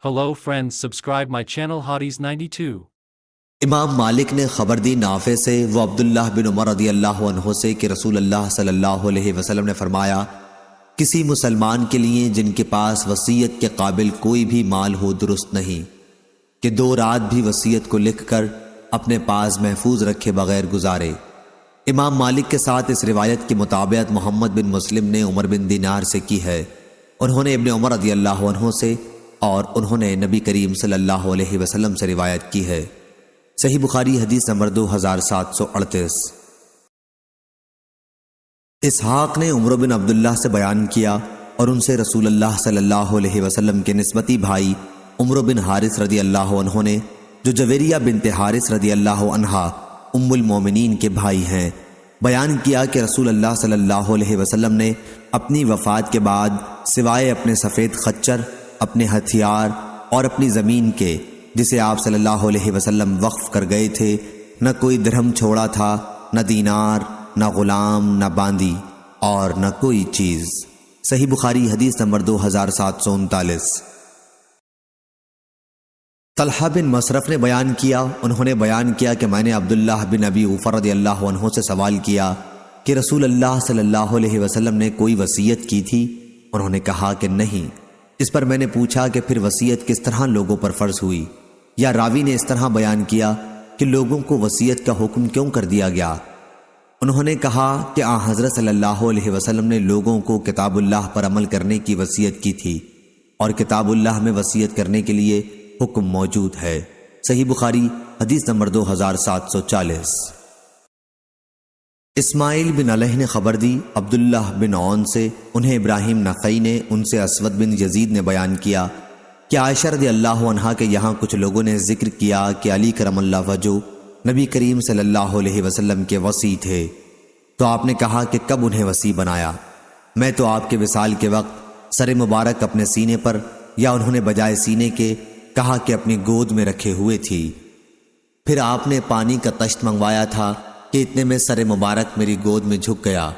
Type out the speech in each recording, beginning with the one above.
Hello friends, subscribe my channel Hotties 92. امام مالک نے خبر دی نافع سے وہ عبداللہ بن عمر رضی اللہ عنہ سے کہ رسول اللہ صلی اللہ علیہ وسلم نے فرمایا کسی مسلمان کے لیے جن کے پاس وصیت کے قابل کوئی بھی مال ہو درست نہیں کہ 2 رات بھی وصیت کو لکھ کر اپنے پاس محفوظ رکھے بغیر گزارے۔ امام مالک کے ساتھ اس روایت کی مطابقت محمد بن مسلم نے عمر بن دینار سے کی ہے۔ انہوں نے ابن عمر رضی اللہ عنہ سے اور انہوں نے نبی کریم صلی اللہ علیہ وسلم سے روایت کی ہے۔ صحیح بخاری حدیث نمبر 2738۔ اسحاق نے عمر بن عبداللہ سے بیان کیا اور ان سے رسول اللہ صلی اللہ علیہ وسلم کے نسبتی بھائی عمر بن حارث رضی اللہ عنہ نے جو جویریہ بنت حارث رضی اللہ عنہا ام المومنین کے بھائی ہیں بیان کیا کہ رسول اللہ صلی اللہ علیہ وسلم نے اپنی وفات کے بعد سوائے اپنے سفید خچر، اپنے ہتھیار اور اپنی زمین کے جسے آپ صلی اللہ علیہ وسلم وقف کر گئے تھے نہ کوئی درہم چھوڑا تھا، نہ دینار، نہ غلام، نہ باندی اور نہ کوئی چیز۔ صحیح بخاری حدیث نمبر 2739۔ طلحہ بن مصرف نے بیان کیا، انہوں نے بیان کیا کہ میں نے عبداللہ بن ابی اوفر رضی اللہ عنہ سے سوال کیا کہ رسول اللہ صلی اللہ علیہ وسلم نے کوئی وصیت کی تھی؟ انہوں نے کہا کہ نہیں۔ اس پر میں نے پوچھا کہ پھر وصیت کس طرح لوگوں پر فرض ہوئی؟ یا راوی نے اس طرح بیان کیا کہ لوگوں کو وصیت کا حکم کیوں کر دیا گیا؟ انہوں نے کہا کہ حضرت صلی اللہ علیہ وسلم نے لوگوں کو کتاب اللہ پر عمل کرنے کی وصیت کی تھی اور کتاب اللہ میں وصیت کرنے کے لیے حکم موجود ہے۔ صحیح بخاری حدیث نمبر 2740۔ اسماعیل بن علیہ نے خبر دی عبداللہ بن عون سے، انہیں ابراہیم نخعی نے ان سے اسود بن یزید نے بیان کیا کہ عائشہ رضی اللہ عنہا کے یہاں کچھ لوگوں نے ذکر کیا کہ علی کرم اللہ وجہ نبی کریم صلی اللہ علیہ وسلم کے وصی تھے، تو آپ نے کہا کہ کب انہیں وصی بنایا؟ میں تو آپ کے وصال کے وقت سر مبارک اپنے سینے پر یا انہوں نے بجائے سینے کے کہا کہ اپنی گود میں رکھے ہوئے تھی، پھر آپ نے پانی کا تشت منگوایا تھا کہ اتنے میں سر مبارک میری گود میں جھک گیا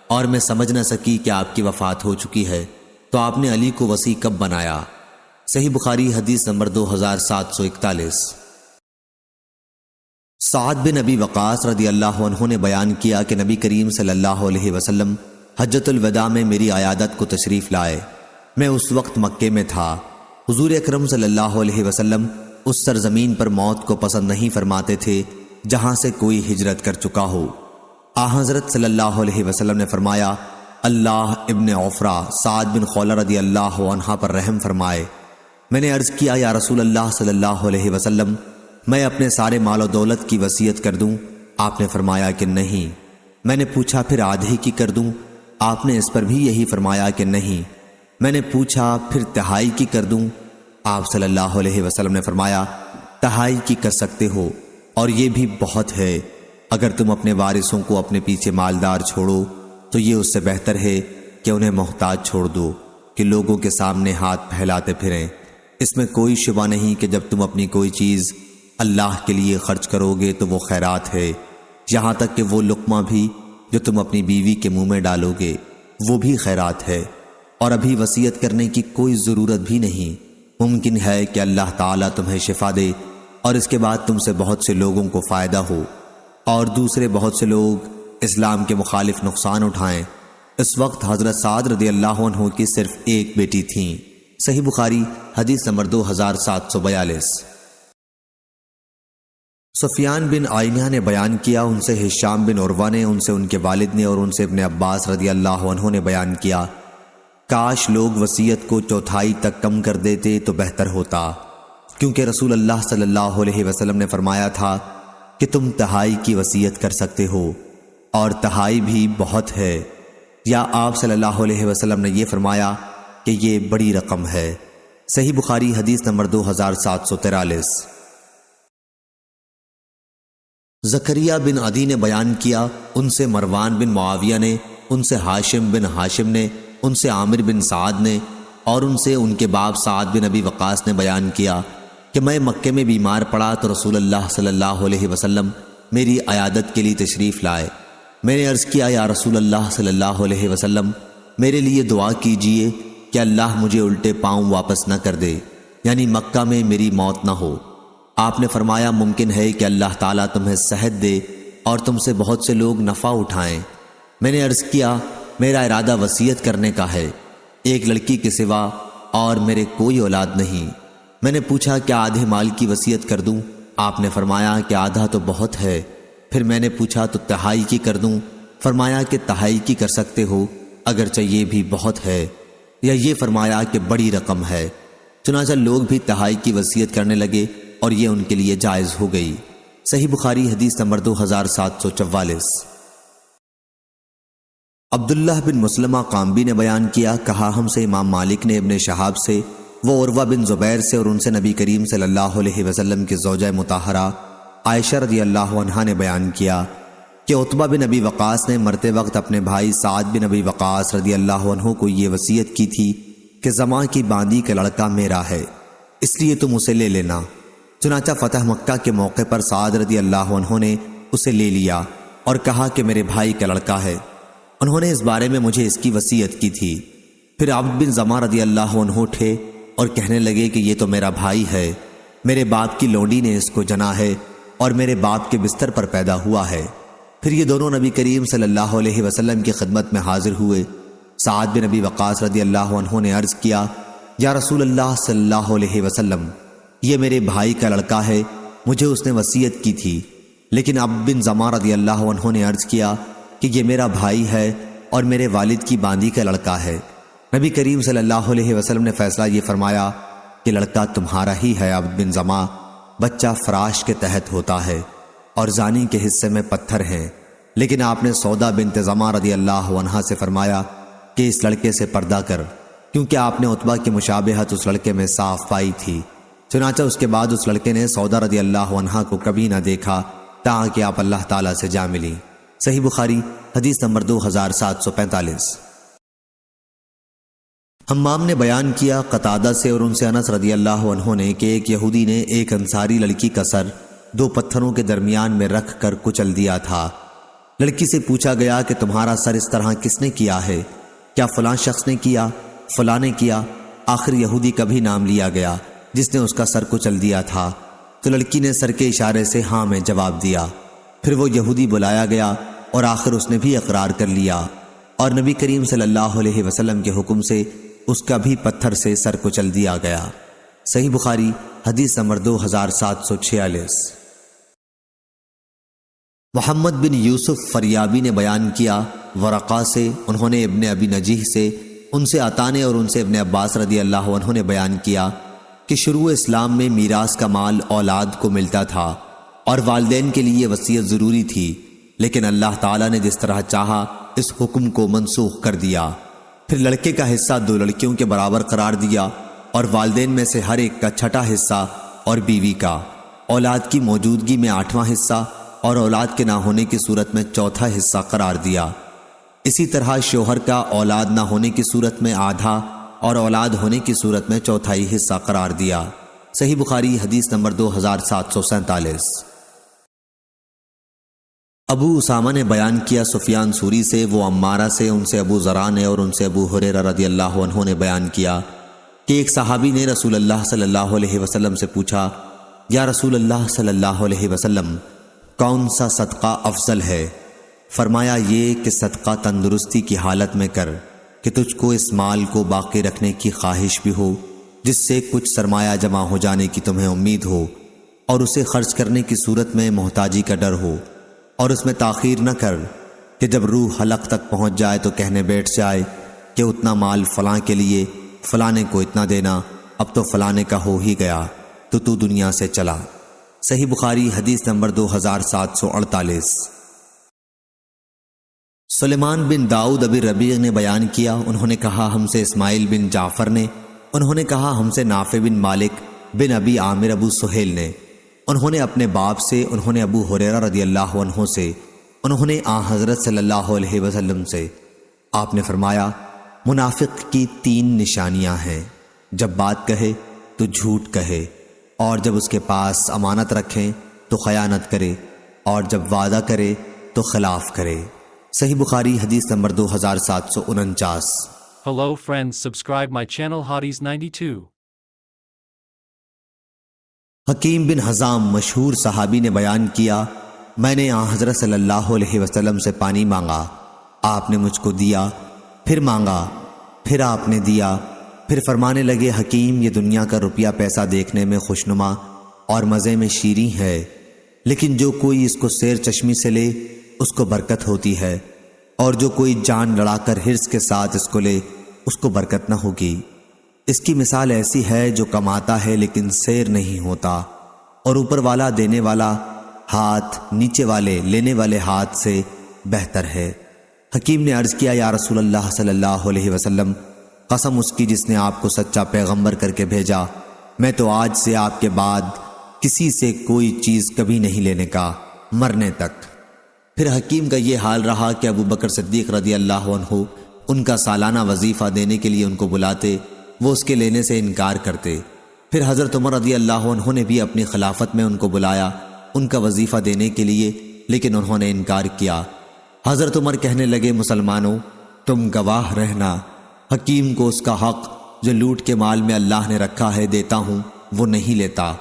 اور میں سمجھ نہ سکی کہ آپ کی وفات ہو چکی ہے، تو آپ نے علی کو وصی کب بنایا؟ صحیح بخاری حدیث نمبر 2741۔ سعد بن ابی وقاص رضی اللہ عنہ نے بیان کیا کہ نبی کریم صلی اللہ علیہ وسلم حجۃ الوداع میں میری عیادت کو تشریف لائے۔ میں اس وقت مکے میں تھا۔ حضور اکرم صلی اللہ علیہ وسلم اس سرزمین پر موت کو پسند نہیں فرماتے تھے جہاں سے کوئی ہجرت کر چکا ہو۔ حضرت صلی اللہ علیہ وسلم نے فرمایا اللہ ابن عفرہ سعد بن خولہ رضی اللہ عنہ پر رحم فرمائے۔ میں نے عرض کیا یا رسول اللہ صلی اللہ علیہ وسلم میں اپنے سارے مال و دولت کی وصیت کر دوں؟ آپ نے فرمایا کہ نہیں۔ میں نے پوچھا پھر آدھی کی کر دوں؟ آپ نے اس پر بھی یہی فرمایا کہ نہیں۔ میں نے پوچھا پھر تہائی کی کر دوں؟ آپ صلی اللہ علیہ وسلم نے فرمایا تہائی کی کر سکتے ہو، اور یہ بھی بہت ہے۔ اگر تم اپنے وارثوں کو اپنے پیچھے مالدار چھوڑو تو یہ اس سے بہتر ہے کہ انہیں محتاج چھوڑ دو کہ لوگوں کے سامنے ہاتھ پھیلاتے پھریں۔ اس میں کوئی شبہ نہیں کہ جب تم اپنی کوئی چیز اللہ کے لیے خرچ کرو گے تو وہ خیرات ہے، یہاں تک کہ وہ لقمہ بھی جو تم اپنی بیوی کے منہ میں ڈالو گے وہ بھی خیرات ہے۔ اور ابھی وصیت کرنے کی کوئی ضرورت بھی نہیں، ممکن ہے کہ اللہ تعالیٰ تمہیں شفا دے اور اس کے بعد تم سے بہت سے لوگوں کو فائدہ ہو اور دوسرے بہت سے لوگ اسلام کے مخالف نقصان اٹھائیں۔ اس وقت حضرت سعد رضی اللہ عنہ کی صرف ایک بیٹی تھیں۔ صحیح بخاری حدیث نمبر 2742۔ سفیان بن عینہ نے بیان کیا، ان سے ہشام بن عروہ نے، ان سے ان کے والد نے اور ان سے ابن عباس رضی اللہ عنہ نے بیان کیا کاش لوگ وصیت کو چوتھائی تک کم کر دیتے تو بہتر ہوتا، کیونکہ رسول اللہ صلی اللہ علیہ وسلم نے فرمایا تھا کہ تم تہائی کی وصیت کر سکتے ہو اور تہائی بھی بہت ہے، یا آپ صلی اللہ علیہ وسلم نے یہ فرمایا کہ یہ بڑی رقم ہے۔ صحیح بخاری حدیث نمبر 2743۔ زکریا بن عدی نے بیان کیا، ان سے مروان بن معاویہ نے، ان سے ہاشم بن ہاشم نے، ان سے عامر بن سعد نے اور ان سے ان کے باپ سعد بن ابی وقاص نے بیان کیا کہ میں مکے میں بیمار پڑا تو رسول اللہ صلی اللہ علیہ وسلم میری عیادت کے لیے تشریف لائے۔ میں نے عرض کیا یا رسول اللہ صلی اللہ علیہ وسلم میرے لیے دعا کیجئے کہ اللہ مجھے الٹے پاؤں واپس نہ کر دے۔ یعنی مکہ میں میری موت نہ ہو۔ آپ نے فرمایا ممکن ہے کہ اللہ تعالیٰ تمہیں صحت دے اور تم سے بہت سے لوگ نفع اٹھائیں۔ میں نے عرض کیا میرا ارادہ وصیت کرنے کا ہے، ایک لڑکی کے سوا اور میرے کوئی اولاد نہیں۔ میں نے پوچھا کیا آدھے مال کی وصیت کر دوں؟ آپ نے فرمایا کہ آدھا تو بہت ہے۔ پھر میں نے پوچھا تو تہائی کی کر دوں؟ فرمایا کہ تہائی کی کر سکتے ہو، اگرچہ یہ بھی بہت ہے، یا یہ فرمایا کہ بڑی رقم ہے۔ چنانچہ لوگ بھی تہائی کی وصیت کرنے لگے اور یہ ان کے لیے جائز ہو گئی۔ صحیح بخاری حدیث نمبر 2744۔ عبداللہ بن مسلمہ قامبی نے بیان کیا، کہا ہم سے امام مالک نے ابن شہاب سے، وہ عروہ بن زبیر سے اور ان سے نبی کریم صلی اللہ علیہ وسلم کی زوجہ مطہرہ عائشہ رضی اللہ عنہا نے بیان کیا کہ عتبہ بن ابی وقاص نے مرتے وقت اپنے بھائی سعد بن ابی وقاص رضی اللہ عنہ کو یہ وصیت کی تھی کہ زماں کی باندی کا لڑکا میرا ہے، اس لیے تم اسے لے لینا۔ چنانچہ فتح مکہ کے موقع پر سعد رضی اللہ عنہ نے اسے لے لیا اور کہا کہ میرے بھائی کا لڑکا ہے۔ انہوں نے اس بارے میں مجھے اس کی وصیت کی تھی۔ پھر عبد بن زماں رضی اللہ عنہ اٹھے اور کہنے لگے کہ یہ تو میرا بھائی ہے، میرے باپ کی لونڈی نے اس کو جنا ہے اور میرے باپ کے بستر پر پیدا ہوا ہے۔ پھر یہ دونوں نبی کریم صلی اللہ علیہ وسلم کی خدمت میں حاضر ہوئے۔ سعد بن ابی وقاص رضی اللہ عنہ نے عرض کیا یا رسول اللہ صلی اللہ علیہ وسلم، یہ میرے بھائی کا لڑکا ہے، مجھے اس نے وصیت کی تھی۔ لیکن عبد بن زماں رضی اللہ عنہ نے عرض کیا کہ یہ میرا بھائی ہے اور میرے والد کی باندی کا لڑکا ہے۔ نبی کریم صلی اللہ علیہ وسلم نے فیصلہ یہ فرمایا کہ لڑکا تمہارا ہی ہے عبد بن زماں، بچہ فراش کے تحت ہوتا ہے اور زانی کے حصے میں پتھر ہیں۔ لیکن آپ نے سودا بنت زماں رضی اللہ عنہا سے فرمایا کہ اس لڑکے سے پردہ کر، کیونکہ آپ نے عتبہ کی مشابہت اس لڑکے میں صاف پائی تھی۔ چنانچہ اس کے بعد اس لڑکے نے سودا رضی اللہ عنہا کو کبھی نہ دیکھا تاکہ آپ اللہ تعالیٰ سے جا ملی۔ صحیح بخاری حدیث نمبر 2745۔ حمام نے بیان کیا قتادہ سے اور ان سے انس رضی اللہ عنہ نے کہ ایک یہودی نے ایک انصاری لڑکی کا سر دو پتھروں کے درمیان میں رکھ کر کچل دیا تھا۔ لڑکی سے پوچھا گیا کہ تمہارا سر اس طرح کس نے کیا ہے؟ کیا فلاں شخص نے کیا؟ فلاں نے کیا؟ آخر یہودی کا بھی نام لیا گیا جس نے اس کا سر کچل دیا تھا، تو لڑکی نے سر کے اشارے سے ہاں میں جواب دیا۔ پھر وہ یہودی بلایا گیا اور آخر اس نے بھی اقرار کر لیا، اور نبی کریم صلی اللہ علیہ وسلم کے حکم سے اس کا بھی پتھر سے سر کچل دیا گیا۔ صحیح بخاری حدیث نمبر 2746۔ محمد بن یوسف فریابی نے بیان کیا ورقہ سے، انہوں نے ابن ابی نجیح سے، ان سے عطا نے اور ان سے ابن عباس رضی اللہ عنہ نے بیان کیا کہ شروع اسلام میں میراث کا مال اولاد کو ملتا تھا اور والدین کے لیے وصیت ضروری تھی، لیکن اللہ تعالیٰ نے جس طرح چاہا اس حکم کو منسوخ کر دیا۔ پھر لڑکے کا حصہ دو لڑکیوں کے برابر قرار دیا اور والدین میں سے ہر ایک کا چھٹا حصہ اور بیوی کا، اولاد کی موجودگی میں 8واں حصہ اور اولاد کے نہ ہونے کی صورت میں چوتھا حصہ قرار دیا۔ اسی طرح شوہر کا اولاد نہ ہونے کی صورت میں آدھا اور اولاد ہونے کی صورت میں چوتھائی حصہ قرار دیا۔ صحیح بخاری حدیث نمبر 2747۔ ابو اسامہ نے بیان کیا سفیان سوری سے، وہ عمارہ سے، ان سے ابو ذرا نے اور ان سے ابو ہریرہ رضی اللہ عنہ نے بیان کیا کہ ایک صحابی نے رسول اللہ صلی اللہ علیہ وسلم سے پوچھا یا رسول اللہ صلی اللہ علیہ وسلم، کون سا صدقہ افضل ہے؟ فرمایا یہ کہ صدقہ تندرستی کی حالت میں کر کہ تجھ کو اس مال کو باقی رکھنے کی خواہش بھی ہو جس سے کچھ سرمایہ جمع ہو جانے کی تمہیں امید ہو، اور اسے خرچ کرنے کی صورت میں محتاجی کا ڈر ہو، اور اس میں تاخیر نہ کر کہ جب روح حلق تک پہنچ جائے تو کہنے بیٹھ جائے کہ اتنا مال فلاں کے لیے، فلانے کو اتنا دینا، اب تو فلانے کا ہو ہی گیا تو دنیا سے چلا۔ صحیح بخاری حدیث نمبر 2748۔ سلیمان بن داؤد ابی ربیع نے بیان کیا، انہوں نے کہا ہم سے اسماعیل بن جعفر نے، انہوں نے کہا ہم سے نافع بن مالک بن ابی عامر ابو سہیل نے، انہوں نے اپنے باپ سے، انہوں نے ابو ہریرہ رضی اللہ عنہ سے، انہوں نے حضرت صلی اللہ علیہ وسلم سے، آپ نے فرمایا منافق کی 3 نشانیاں ہیں، جب بات کہے تو جھوٹ کہے، اور جب اس کے پاس امانت رکھیں تو خیانت کرے، اور جب وعدہ کرے تو خلاف کرے۔ صحیح بخاری حدیث number 2749۔ Hello friends, subscribe my channel Hotties92. حکیم بن حزام مشہور صحابی نے بیان کیا، میں نے آن حضرت صلی اللہ علیہ وسلم سے پانی مانگا، آپ نے مجھ کو دیا، پھر مانگا، پھر آپ نے دیا، پھر فرمانے لگے حکیم یہ دنیا کا روپیہ پیسہ دیکھنے میں خوشنما اور مزے میں شیریں ہے، لیکن جو کوئی اس کو سیر چشمی سے لے اس کو برکت ہوتی ہے، اور جو کوئی جان لڑا کر حرص کے ساتھ اس کو لے اس کو برکت نہ ہوگی۔ اس کی مثال ایسی ہے جو کماتا ہے لیکن سیر نہیں ہوتا، اور اوپر والا دینے والا ہاتھ نیچے والے لینے والے ہاتھ سے بہتر ہے۔ حکیم نے عرض کیا، یا رسول اللہ صلی اللہ علیہ وسلم، قسم اس کی جس نے آپ کو سچا پیغمبر کر کے بھیجا، میں تو آج سے آپ کے بعد کسی سے کوئی چیز کبھی نہیں لینے کا، مرنے تک۔ پھر حکیم کا یہ حال رہا کہ ابو بکر صدیق رضی اللہ عنہ ان کا سالانہ وظیفہ دینے کے لیے ان کو بلاتے، وہ اس کے لینے سے انکار کرتے۔ پھر حضرت عمر رضی اللہ عنہ نے بھی اپنی خلافت میں ان کو بلایا ان کا وظیفہ دینے کے لیے، لیکن انہوں نے انکار کیا۔ حضرت عمر کہنے لگے، مسلمانوں تم گواہ رہنا، حکیم کو اس کا حق جو لوٹ کے مال میں اللہ نے رکھا ہے دیتا ہوں، وہ نہیں لیتا۔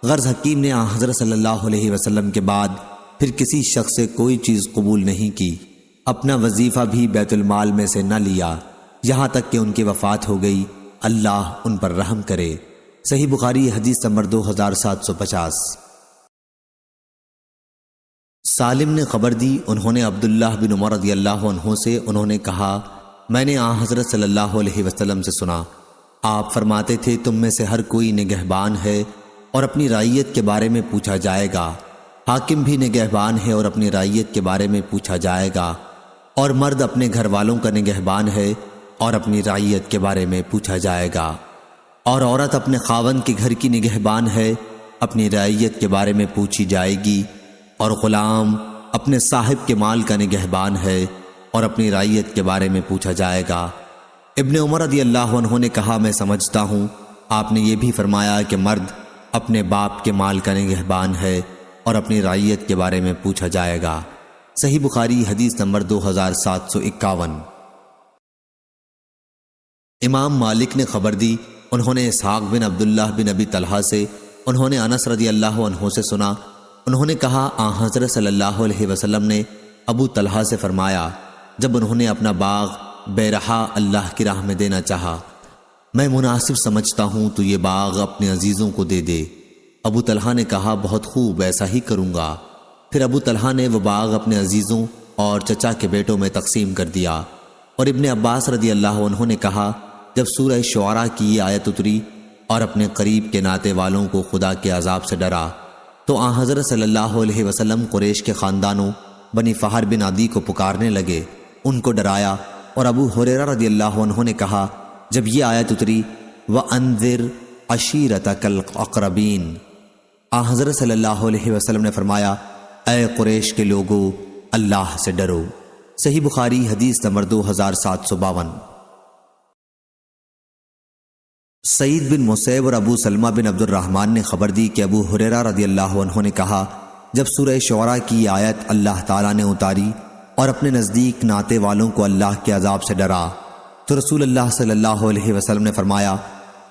غرض حکیم نے حضرت صلی اللہ علیہ وسلم کے بعد پھر کسی شخص سے کوئی چیز قبول نہیں کی، اپنا وظیفہ بھی بیت المال میں سے نہ لیا، یہاں تک کہ ان کی وفات ہو گئی، اللہ ان پر رحم کرے۔ صحیح بخاری حدیث نمبر 2750۔ سالم نے خبر دی، انہوں نے عبداللہ بن عمر رضی اللہ عنہ سے انہوں نے کہا، میں نے حضرت صلی اللہ علیہ وسلم سے سنا، آپ فرماتے تھے تم میں سے ہر کوئی نگہبان ہے اور اپنی رعیت کے بارے میں پوچھا جائے گا، حاکم بھی نگہبان ہے اور اپنی رعیت کے بارے میں پوچھا جائے گا، اور مرد اپنے گھر والوں کا نگہبان ہے اور اپنی رعیت کے بارے میں پوچھا جائے گا، اور عورت اپنے خاوند کے گھر کی نگہبان ہے، اپنی رعیت کے بارے میں پوچھی جائے گی، اور غلام اپنے صاحب کے مال کا نگہبان ہے اور اپنی رعیت کے بارے میں پوچھا جائے گا۔ ابن عمر رضی اللہ عنہ نے کہا، میں سمجھتا ہوں آپ نے یہ بھی فرمایا کہ مرد اپنے باپ کے مال کا نگہبان ہے اور اپنی رعیت کے بارے میں پوچھا جائے گا۔ صحیح بخاری حدیث نمبر 2751۔ امام مالک نے خبر دی، انہوں نے اسحاق بن عبداللہ بن ابی طلحہ سے، انہوں نے انس رضی اللہ عنہ سے سنا، انہوں نے کہا حضرت صلی اللہ علیہ وسلم نے ابو طلحہ سے فرمایا جب انہوں نے اپنا باغ بیرحا اللہ کی راہ میں دینا چاہا، میں مناسب سمجھتا ہوں تو یہ باغ اپنے عزیزوں کو دے دے۔ ابو طلحہ نے کہا، بہت خوب، ایسا ہی کروں گا۔ پھر ابو طلحہ نے وہ باغ اپنے عزیزوں اور چچا کے بیٹوں میں تقسیم کر دیا۔ اور ابن عباس رضی اللہ عنہ نے کہا، جب سورہ شعراء کی یہ آیت اتری اور اپنے قریب کے ناتے والوں کو خدا کے عذاب سے ڈرا تو حضرت صلی اللہ علیہ وسلم قریش کے خاندانوں بنی فہر بن عدی کو پکارنے لگے، ان کو ڈرایا۔ اور ابو ہریرہ رضی اللہ عنہ نے کہا، جب یہ آیت اتری وَأَنذِرْ عَشِيرَتَكَ الْأَقْرَبِينَ، حضرت صلی اللہ علیہ وسلم نے فرمایا، اے قریش کے لوگو اللہ سے ڈرو۔ صحیح بخاری حدیث نمبر 2752۔ سعید بن مسیب اور ابو سلمہ بن عبد الرحمن نے خبر دی کہ ابو ہریرہ رضی اللہ عنہ نے کہا، جب سورہ شعراء کی یہ آیت اللہ تعالیٰ نے اتاری اور اپنے نزدیک ناتے والوں کو اللہ کے عذاب سے ڈرا تو رسول اللہ صلی اللہ علیہ وسلم نے فرمایا،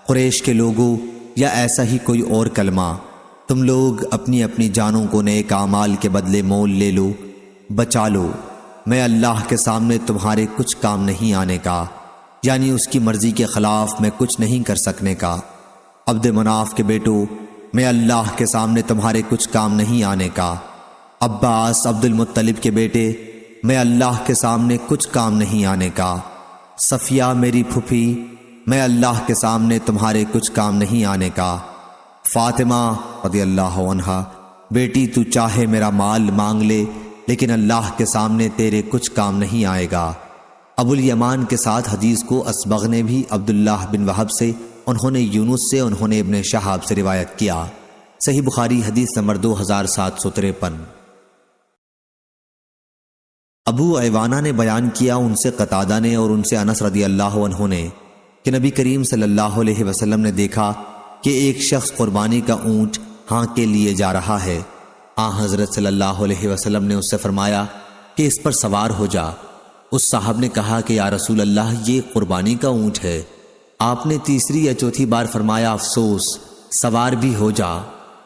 قریش کے لوگوں، یا ایسا ہی کوئی اور کلمہ، تم لوگ اپنی اپنی جانوں کو نیک اعمال کے بدلے مول لے لو، بچا لو، میں اللہ کے سامنے تمہارے کچھ کام نہیں آنے کا، یعنی اس کی مرضی کے خلاف میں کچھ نہیں کر سکنے کا۔ عبد مناف کے بیٹو، میں اللہ کے سامنے تمہارے کچھ کام نہیں آنے کا۔ عباس عبد المطلب کے بیٹے، میں اللہ کے سامنے کچھ کام نہیں آنے کا۔ صفیہ میری پھوپھی، میں اللہ کے سامنے تمہارے کچھ کام نہیں آنے کا۔ فاطمہ رضی اللہ عنہا، بیٹی تو چاہے میرا مال مانگ لے لیکن اللہ کے سامنے تیرے کچھ کام نہیں آئے گا۔ ابو الیمان کے ساتھ حدیث کو اسبغ نے بھی عبداللہ بن وہب سے، انہوں نے یونس سے، انہوں نے ابن شہاب سے روایت کیا۔ صحیح بخاری حدیث نمبر 2753۔ ابو ایوانہ نے بیان کیا، ان سے قتادہ نے اور ان سے انس رضی اللہ عنہ نے کہ نبی کریم صلی اللہ علیہ وسلم نے دیکھا کہ ایک شخص قربانی کا اونٹ ہاں کے لیے جا رہا ہے۔ حضرت صلی اللہ علیہ وسلم نے اس سے فرمایا کہ اس پر سوار ہو جا۔ اس صاحب نے کہا کہ یا رسول اللہ، یہ قربانی کا اونٹ ہے۔ آپ نے تیسری یا چوتھی بار فرمایا، افسوس، سوار بھی ہو جا۔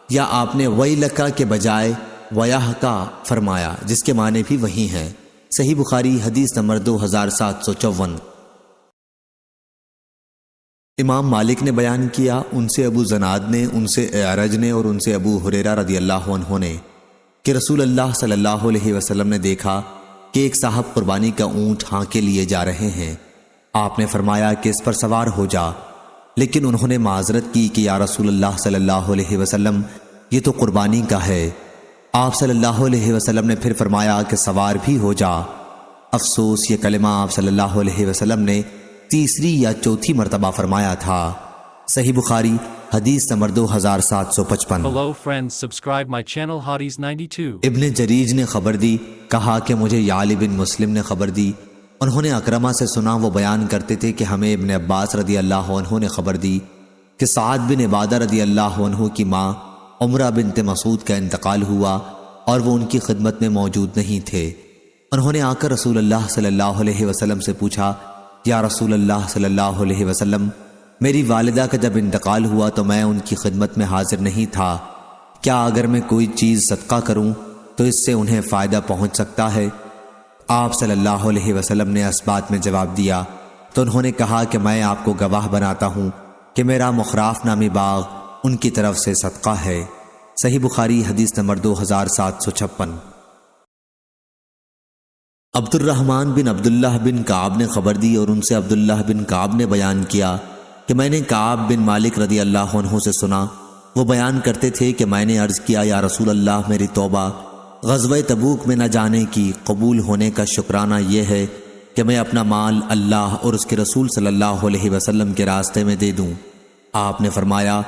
یا آپ نے ویلکا کے بجائے ویحکا فرمایا، جس کے معنی بھی وہی ہیں۔ صحیح بخاری حدیث نمبر 2754۔ امام مالک نے بیان کیا، ان سے ابو زناد نے، ان سے اعرج نے اور ان سے ابو ہریرہ رضی اللہ عنہ نے کہ رسول اللہ صلی اللہ علیہ وسلم نے دیکھا کہ ایک صاحب قربانی کا اونٹ ہانکے لیے جا رہے ہیں۔ آپ نے فرمایا کہ اس پر سوار ہو جا، لیکن انہوں نے معذرت کی کہ یا رسول اللہ صلی اللہ علیہ وسلم یہ تو قربانی کا ہے۔ آپ صلی اللہ علیہ وسلم نے پھر فرمایا کہ سوار بھی ہو جا۔ افسوس یہ کلمہ آپ صلی اللہ علیہ وسلم نے تیسری یا چوتھی مرتبہ فرمایا تھا۔ صحیح بخاری حدیث number 2755۔ Hello friends, subscribe my channel Hotties 92. ابن جریج نے خبر دی، کہا کہ مجھے یعلی بن مسلم نے خبر دی، انہوں نے اکرمہ سے سنا، وہ بیان کرتے تھے کہ ہمیں ابن عباس رضی اللہ عنہ نے خبر دی کہ سعد بن عبادہ رضی اللہ عنہ کی ماں عمرہ بنت مسعود کا انتقال ہوا اور وہ ان کی خدمت میں موجود نہیں تھے۔ انہوں نے آ کر رسول اللہ صلی اللہ علیہ وسلم سے پوچھا، یا رسول اللہ صلی اللہ علیہ وسلم، میری والدہ کا جب انتقال ہوا تو میں ان کی خدمت میں حاضر نہیں تھا، کیا اگر میں کوئی چیز صدقہ کروں تو اس سے انہیں فائدہ پہنچ سکتا ہے؟ آپ صلی اللہ علیہ وسلم نے اس بات میں جواب دیا تو انہوں نے کہا کہ میں آپ کو گواہ بناتا ہوں کہ میرا مخراف نامی باغ ان کی طرف سے صدقہ ہے۔ صحیح بخاری حدیث نمبر 2756۔ عبد الرحمن بن عبداللہ بن کعب نے خبر دی اور ان سے عبداللہ بن کعب نے بیان کیا کہ میں نے کعب بن مالک رضی اللہ عنہ سے سنا، وہ بیان کرتے تھے کہ میں نے عرض کیا، یا رسول اللہ، میری توبہ غزوہ تبوک میں نہ جانے کی قبول ہونے کا شکرانہ یہ ہے کہ میں اپنا مال اللہ اور اس کے رسول صلی اللہ علیہ وسلم کے راستے میں دے دوں۔ آپ نے فرمایا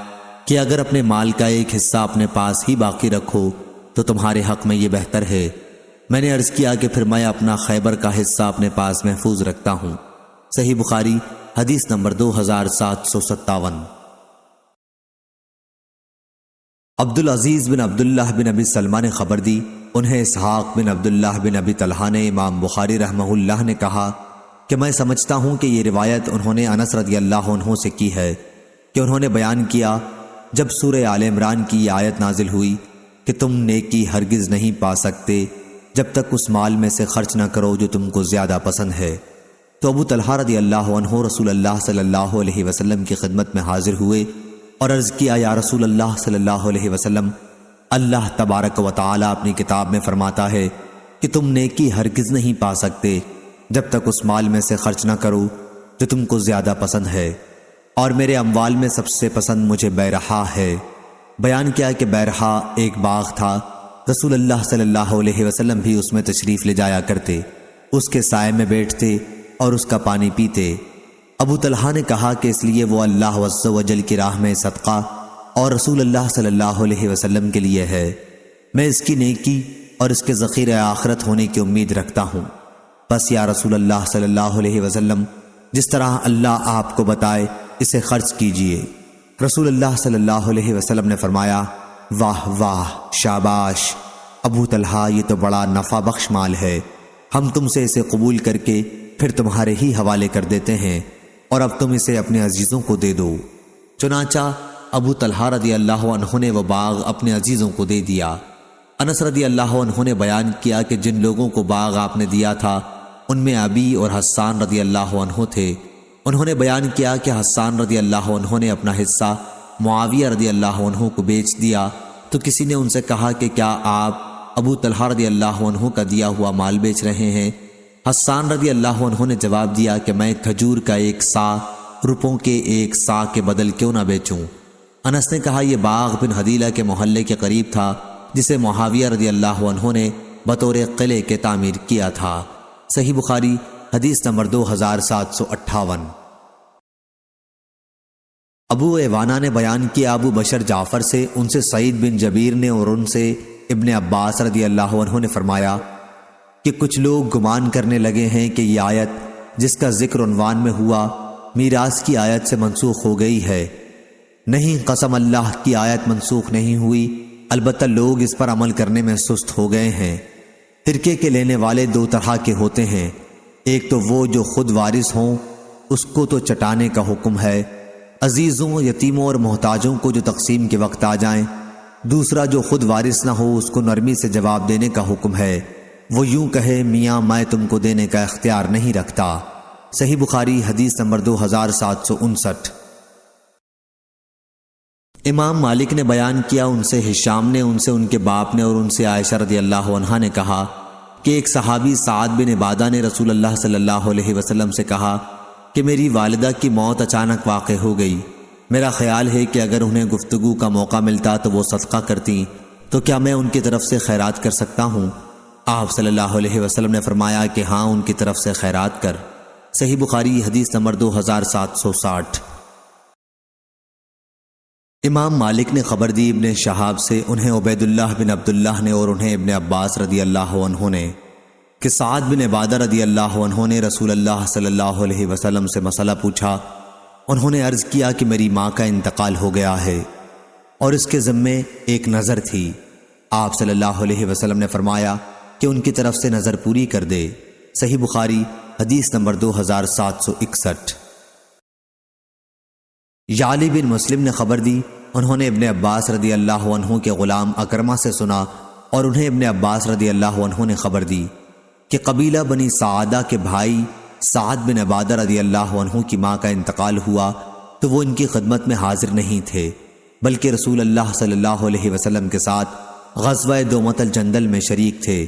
کہ اگر اپنے مال کا ایک حصہ اپنے پاس ہی باقی رکھو تو تمہارے حق میں یہ بہتر ہے۔ میں نے عرض کیا کہ پھر میں اپنا خیبر کا حصہ اپنے پاس محفوظ رکھتا ہوں۔ صحیح بخاری حدیث نمبر 2757۔ عبدالعزیز بن عبداللہ بن ابی سلمہ نے خبر دی، انہیں اسحاق بن عبداللہ بن ابی طلحہ نے امام بخاری رحمہ اللہ نے کہا کہ میں سمجھتا ہوں کہ یہ روایت انہوں نے انس رضی اللہ عنہ سے کی ہے کہ انہوں نے بیان کیا، جب سورہ آل عمران کی یہ آیت نازل ہوئی کہ تم نیکی ہرگز نہیں پا سکتے جب تک اس مال میں سے خرچ نہ کرو جو تم کو زیادہ پسند ہے، تو ابو طلحہ رضی اللہ عنہ رسول اللہ صلی اللہ علیہ وسلم کی خدمت میں حاضر ہوئے اور عرض کیا، یا رسول اللہ صلی اللہ علیہ وسلم، اللہ تبارک و تعالی اپنی کتاب میں فرماتا ہے کہ تم نیکی ہرگز نہیں پا سکتے جب تک اس مال میں سے خرچ نہ کرو جو تم کو زیادہ پسند ہے، اور میرے اموال میں سب سے پسند مجھے بیرحا ہے۔ بیان کیا کہ بیرحا ایک باغ تھا، رسول اللہ صلی اللہ علیہ وسلم بھی اس میں تشریف لے جایا کرتے، اس کے سائے میں بیٹھتے اور اس کا پانی پیتے۔ ابو طلحہ نے کہا کہ اس لیے وہ اللہ عز و جل کی راہ میں صدقہ اور رسول اللہ صلی اللہ علیہ وسلم کے لیے ہے، میں اس کی نیکی اور اس کے ذخیرہ آخرت ہونے کی امید رکھتا ہوں، بس یا رسول اللہ صلی اللہ علیہ وسلم، جس طرح اللہ آپ کو بتائے اسے خرچ کیجئے۔ رسول اللہ صلی اللہ علیہ وسلم نے فرمایا، واہ واہ، شاباش ابو طلحہ، یہ تو بڑا نفع بخش مال ہے، ہم تم سے اسے قبول کر کے پھر تمہارے ہی حوالے کر دیتے ہیں، اور اب تم اسے اپنے عزیزوں کو دے دو۔ چنانچہ ابو طلحہ رضی اللہ عنہ نے وہ باغ اپنے عزیزوں کو دے دیا۔ انس رضی اللہ عنہ نے بیان کیا کہ جن لوگوں کو باغ آپ نے دیا تھا ان میں ابی اور حسان رضی اللہ عنہ تھے۔ انہوں نے بیان کیا کہ حسان رضی اللہ عنہ نے اپنا حصہ معاویہ رضی اللہ عنہ کو بیچ دیا، تو کسی نے ان سے کہا کہ کیا آپ ابو طلحہ رضی اللہ عنہ کا دیا ہوا مال بیچ رہے ہیں؟ حسان رضی اللہ عنہ نے جواب دیا کہ میں کھجور کا 1 سا روپوں کے 1 سا کے بدل کیوں نہ بیچوں؟ انس نے کہا، یہ باغ بن حدیلہ کے محلے کے قریب تھا جسے معاویہ رضی اللہ عنہ نے بطور قلعے کے تعمیر کیا تھا۔ صحیح بخاری حدیث نمبر 2758۔ ابو ایوانہ نے بیان کیا ابو بشر جعفر سے، ان سے سعید بن جبیر نے اور ان سے ابن عباس رضی اللہ عنہ نے فرمایا کہ کچھ لوگ گمان کرنے لگے ہیں کہ یہ آیت جس کا ذکر عنوان میں ہوا میراث کی آیت سے منسوخ ہو گئی ہے۔ نہیں، قسم اللہ کی آیت منسوخ نہیں ہوئی، البتہ لوگ اس پر عمل کرنے میں سست ہو گئے ہیں۔ ترکے کے لینے والے 2 طرح کے ہوتے ہیں، ایک تو وہ جو خود وارث ہوں، اس کو تو چٹانے کا حکم ہے، عزیزوں، یتیموں اور محتاجوں کو جو تقسیم کے وقت آ جائیں دوسرا جو خود وارث نہ ہو اس کو نرمی سے جواب دینے کا حکم ہے، وہ یوں کہے میاں میں تم کو دینے کا اختیار نہیں رکھتا۔ صحیح بخاری حدیث نمبر 2759۔ امام مالک نے بیان کیا، ان سے ہشام نے، ان سے ان کے باپ نے اور ان سے عائشہ رضی اللہ عنہا نے کہا کہ ایک صحابی سعد بن عبادہ نے رسول اللہ صلی اللہ علیہ وسلم سے کہا کہ میری والدہ کی موت اچانک واقع ہو گئی، میرا خیال ہے کہ اگر انہیں گفتگو کا موقع ملتا تو وہ صدقہ کرتیں، تو کیا میں ان کی طرف سے خیرات کر سکتا ہوں؟ آپ صلی اللہ علیہ وسلم نے فرمایا کہ ہاں، ان کی طرف سے خیرات کر۔ صحیح بخاری حدیث نمبر 2760۔ امام مالک نے خبر دی ابن شہاب سے، انہیں عبید اللہ بن عبداللہ نے اور انہیں ابن عباس رضی اللہ عنہ نے کہ سعد بن عبادہ رضی اللہ عنہ نے رسول اللہ صلی اللہ علیہ وسلم سے مسئلہ پوچھا۔ انہوں نے عرض کیا کہ میری ماں کا انتقال ہو گیا ہے اور اس کے ذمے ایک نظر تھی۔ آپ صلی اللہ علیہ وسلم نے فرمایا کہ ان کی طرف سے نظر پوری کر دے۔ صحیح بخاری حدیث نمبر 2761۔ یعلی بن مسلم نے خبر دی، انہوں نے ابن عباس رضی اللہ عنہ کے غلام اکرمہ سے سنا اور انہیں ابن عباس رضی اللہ عنہ نے خبر دی کہ قبیلہ بنی سعادہ کے بھائی سعد بن عبادہ رضی اللہ عنہ کی ماں کا انتقال ہوا تو وہ ان کی خدمت میں حاضر نہیں تھے، بلکہ رسول اللہ صلی اللہ علیہ وسلم کے ساتھ غزوہ دومت الجندل میں شریک تھے۔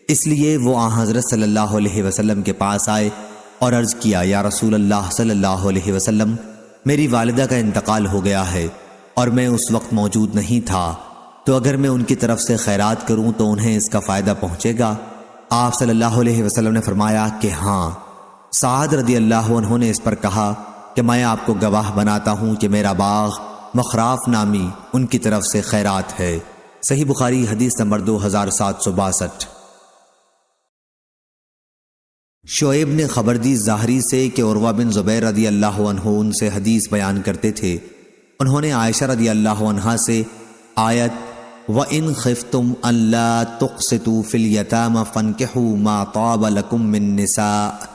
اس لیے وہ آن حضرت صلی اللہ علیہ وسلم کے پاس آئے اور عرض کیا، یا رسول اللہ صلی اللہ علیہ وسلم، میری والدہ کا انتقال ہو گیا ہے اور میں اس وقت موجود نہیں تھا، تو اگر میں ان کی طرف سے خیرات کروں تو انہیں اس کا فائدہ پہنچے گا؟ آپ صلی اللہ علیہ وسلم نے فرمایا کہ ہاں۔ سعد رضی اللہ عنہ نے اس پر کہا کہ میں آپ کو گواہ بناتا ہوں کہ میرا باغ مخراف نامی ان کی طرف سے خیرات ہے۔ صحیح بخاری حدیث نمبر 2762۔ شعیب نے خبر دی زہری سے کہ عروہ بن زبیر رضی اللہ عنہ ان سے حدیث بیان کرتے تھے۔ انہوں نے عائشہ رضی اللہ عنہا سے آیت وَإِنْ خِفْتُمْ أَلَّا تُقْسِطُوا فِي الْيَتَامَى فَانكِحُوا مَا طَابَ لَكُم مِّن نِّسَاءٍ،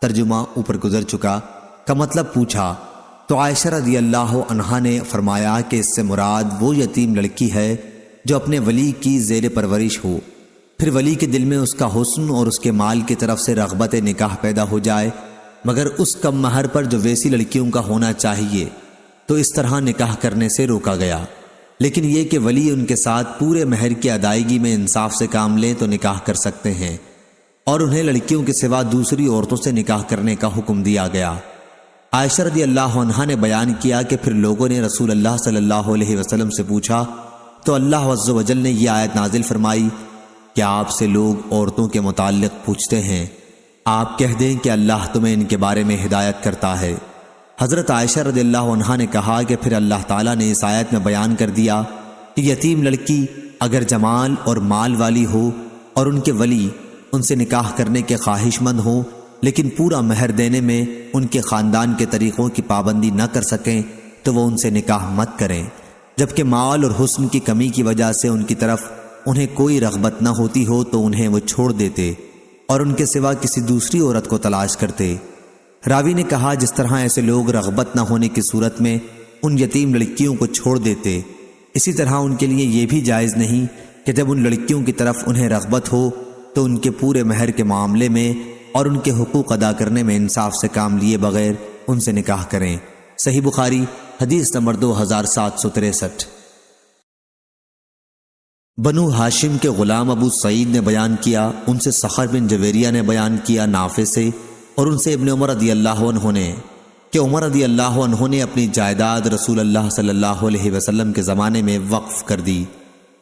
ترجمہ اوپر گزر چکا، کا مطلب پوچھا تو عائشہ رضی اللہ عنہا نے فرمایا کہ اس سے مراد وہ یتیم لڑکی ہے جو اپنے ولی کی زیر پرورش ہو، پھر ولی کے دل میں اس کا حسن اور اس کے مال کی طرف سے رغبت نکاح پیدا ہو جائے، مگر اس کم مہر پر جو ویسی لڑکیوں کا ہونا چاہیے، تو اس طرح نکاح کرنے سے روکا گیا۔ لیکن یہ کہ ولی ان کے ساتھ پورے مہر کی ادائیگی میں انصاف سے کام لیں تو نکاح کر سکتے ہیں، اور انہیں لڑکیوں کے سوا دوسری عورتوں سے نکاح کرنے کا حکم دیا گیا۔ عائشہ رضی اللہ عنہا نے بیان کیا کہ پھر لوگوں نے رسول اللہ صلی اللہ علیہ وسلم سے پوچھا تو اللہ عز و جل نے یہ آیت نازل فرمائی کہ آپ سے لوگ عورتوں کے متعلق پوچھتے ہیں، آپ کہہ دیں کہ اللہ تمہیں ان کے بارے میں ہدایت کرتا ہے۔ حضرت عائشہ رضی اللہ عنہا نے کہا کہ پھر اللہ تعالیٰ نے اس آیت میں بیان کر دیا کہ یتیم لڑکی اگر جمال اور مال والی ہو اور ان کے ولی ان سے نکاح کرنے کے خواہش مند ہوں، لیکن پورا مہر دینے میں ان کے خاندان کے طریقوں کی پابندی نہ کر سکیں تو وہ ان سے نکاح مت کریں، جبکہ مال اور حسن کی کمی کی وجہ سے ان کی طرف انہیں کوئی رغبت نہ ہوتی ہو تو انہیں وہ چھوڑ دیتے اور ان کے سوا کسی دوسری عورت کو تلاش کرتے۔ راوی نے کہا جس طرح ایسے لوگ رغبت نہ ہونے کی صورت میں ان یتیم لڑکیوں کو چھوڑ دیتے، اسی طرح ان کے لیے یہ بھی جائز نہیں کہ جب ان لڑکیوں کی طرف انہیں رغبت ہو تو ان کے پورے مہر کے معاملے میں اور ان کے حقوق ادا کرنے میں انصاف سے کام لیے بغیر ان سے نکاح کریں۔ صحیح بخاری حدیث نمبر 2763۔ بنو ہاشم کے غلام ابو سعید نے بیان کیا، ان سے صخر بن جویریہ نے بیان کیا نافع سے اور ان سے ابن عمر رضی اللہ عنہ نے کہ عمر رضی اللہ عنہ نے اپنی جائیداد رسول اللہ صلی اللہ علیہ وسلم کے زمانے میں وقف کر دی۔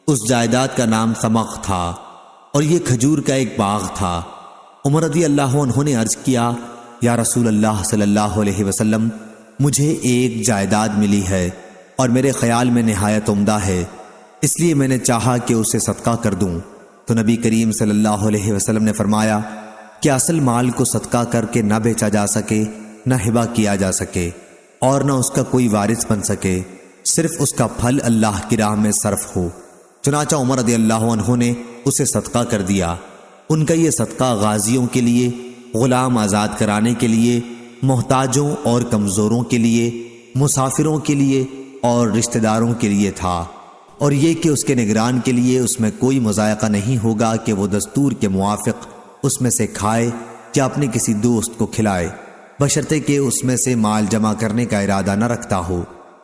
اس جائیداد کا نام سمق تھا اور یہ کھجور کا ایک باغ تھا۔ عمر رضی اللہ عنہ نے عرض کیا، یا رسول اللہ صلی اللہ علیہ وسلم، مجھے ایک جائیداد ملی ہے اور میرے خیال میں نہایت عمدہ ہے، اس لیے میں نے چاہا کہ اسے صدقہ کر دوں۔ تو نبی کریم صلی اللہ علیہ وسلم نے فرمایا کہ اصل مال کو صدقہ کر کے نہ بیچا جا سکے، نہ ہبہ کیا جا سکے، اور نہ اس کا کوئی وارث بن سکے، صرف اس کا پھل اللہ کی راہ میں صرف ہو۔ چنانچہ عمر رضی اللہ عنہ نے اسے صدقہ کر دیا۔ ان کا یہ صدقہ غازیوں کے لیے، غلام آزاد کرانے کے لیے، محتاجوں اور کمزوروں کے لیے، مسافروں کے لیے اور رشتہ داروں کے لیے تھا۔ اور یہ کہ اس کے نگران کے لیے اس میں کوئی مضائقہ نہیں ہوگا کہ وہ دستور کے موافق اس میں سے کھائے یا اپنے کسی دوست کو کھلائے، بشرطے کہ اس میں سے مال جمع کرنے کا ارادہ نہ رکھتا ہو۔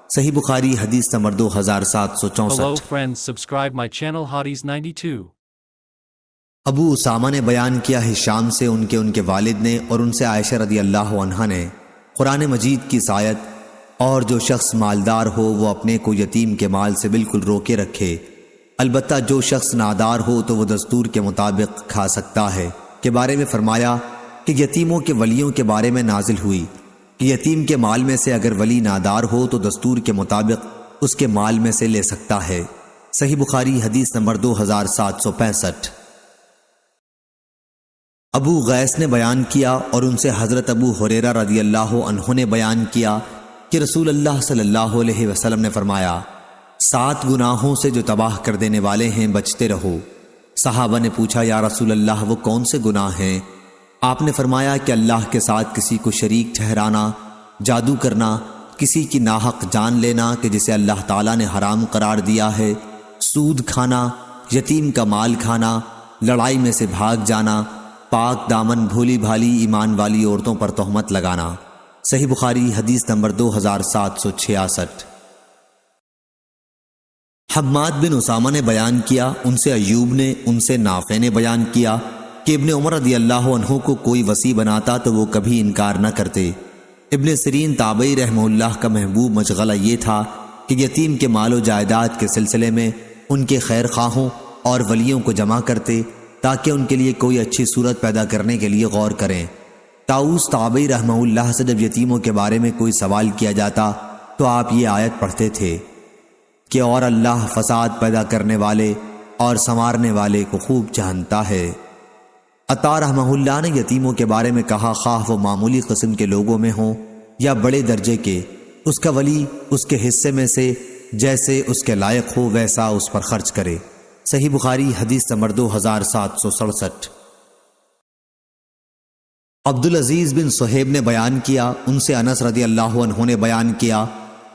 صحیح بخاری حدیث number 2764۔ Hello friends, subscribe my channel Hotties 92. ابو اسامہ نے بیان کیا ہشام سے ان کے والد نے اور ان سے عائشہ رضی اللہ عنہا نے قرآن مجید کی اس آیت اور جو شخص مالدار ہو وہ اپنے کو یتیم کے مال سے بالکل روکے رکھے، البتہ جو شخص نادار ہو تو وہ دستور کے مطابق کھا سکتا ہے، کے بارے میں فرمایا کہ یتیموں کے ولیوں کے بارے میں نازل ہوئی کہ یتیم کے مال میں سے اگر ولی نادار ہو تو دستور کے مطابق اس کے مال میں سے لے سکتا ہے۔ صحیح بخاری حدیث نمبر 2765۔ ابو غیث نے بیان کیا اور ان سے حضرت ابو ہریرہ رضی اللہ عنہ نے بیان کیا کہ رسول اللہ صلی اللہ علیہ وسلم نے فرمایا، 7 گناہوں سے جو تباہ کر دینے والے ہیں بچتے رہو۔ صحابہ نے پوچھا، یا رسول اللہ وہ کون سے گناہ ہیں؟ آپ نے فرمایا کہ اللہ کے ساتھ کسی کو شریک ٹھہرانا، جادو کرنا، کسی کی ناحق جان لینا کہ جسے اللہ تعالیٰ نے حرام قرار دیا ہے، سود کھانا، یتیم کا مال کھانا، لڑائی میں سے بھاگ جانا، پاک دامن بھولی بھالی ایمان والی عورتوں پر تہمت لگانا۔ صحیح بخاری حدیث نمبر 2766۔ حماد بن اسامہ نے بیان کیا، ان سے ایوب نے، ان سے نافع نے بیان کیا کہ ابن عمر رضی اللہ عنہ کو کوئی وصی بناتا تو وہ کبھی انکار نہ کرتے۔ ابن سیرین تابعی رحمہ اللہ کا محبوب مشغلہ یہ تھا کہ یتیم کے مال و جائیداد کے سلسلے میں ان کے خیر خواہوں اور ولیوں کو جمع کرتے تاکہ ان کے لیے کوئی اچھی صورت پیدا کرنے کے لیے غور کریں۔ طاؤس تابعی رحمہ اللہ سے جب یتیموں کے بارے میں کوئی سوال کیا جاتا تو آپ یہ آیت پڑھتے تھے کہ اور اللہ فساد پیدا کرنے والے اور سنوارنے والے کو خوب جانتا ہے۔ عطا رحمہ اللہ نے یتیموں کے بارے میں کہا، خواہ وہ معمولی قسم کے لوگوں میں ہوں یا بڑے درجے کے، اس کا ولی اس کے حصے میں سے جیسے اس کے لائق ہو ویسا اس پر خرچ کرے۔ صحیح بخاری حدیث نمبر 2767۔ عبدالعزیز بن صہیب نے بیان کیا، ان سے انس رضی اللہ عنہ نے بیان کیا